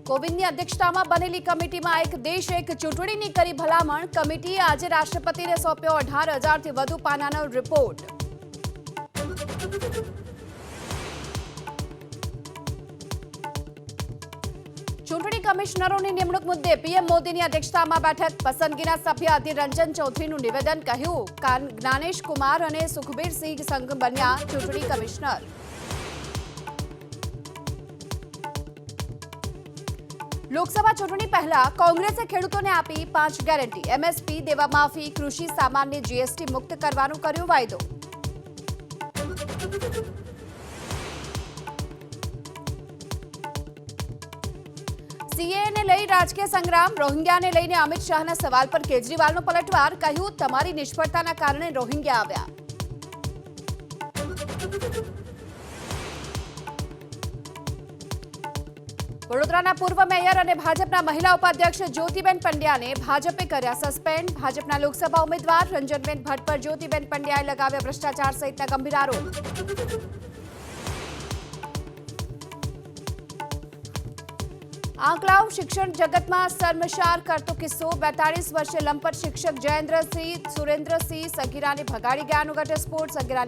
કોવિંદની અધ્યક્ષતામાં બનેલી કમિટીમાં એક દેશ એક ચૂંટણીની કરી ભલામણ. કમિટીએ આજે રાષ્ટ્રપતિને સોંપ્યો 18,000થી વધુ પાનાનો રિપોર્ટ. ચૂંટણી કમિશનરોની નિમણૂક મુદ્દે પીએમ મોદીની અધ્યક્ષતામાં બેઠક. પસંદગીના સભ્ય અધીર રંજન ચૌધરીનું નિવેદન. કહ્યું જ્ઞાનેશ કુમાર અને સુખબીરસિંહ સંઘ બન્યા ચૂંટણી કમિશનર. લોકસભા ચૂંટણી પહેલા કોંગ્રેસે ખેડૂતોને આપી 5 ગેરંટી. એમએસપી, દેવા માફી, કૃષિ સામાનને જીએસટી મુક્ત કરવાનું કર્યું વાયદો. સીએએને લઈ રાજકીય સંગ્રામ. રોહિંગ્યાને લઈને અમિત શાહના સવાલ પર કેજરીવાલનો પલટવાર. કહ્યું તમારી નિષ્ફળતાના કારણે રોહિંગ્યા આવ્યા. વડોદરાના પૂર્વ મેયર અને ભાજપના મહિલા ઉપાધ્યક્ષ જ્યોતિબેન પંડ્યાને ભાજપે કર્યા સસ્પેન્ડ. ભાજપના લોકસભા ઉમેદવાર રંજનબેન ભટ્ટ પર જ્યોતિબેન પંડ્યાએ લગાવ્યા ભ્રષ્ટાચાર સહિતના ગંભીર આરોપ. આંકલાવ શિક્ષણ જગતમાં શર્મસાર કરતો કિસ્સો. 42 વર્ષે લંપટ શિક્ષક જયેન્દ્રસિંહ સુરેન્દ્રસિંહ સગીરાને ભગાડી ગયાનો ઘટસ્ફોટ. સગીરાની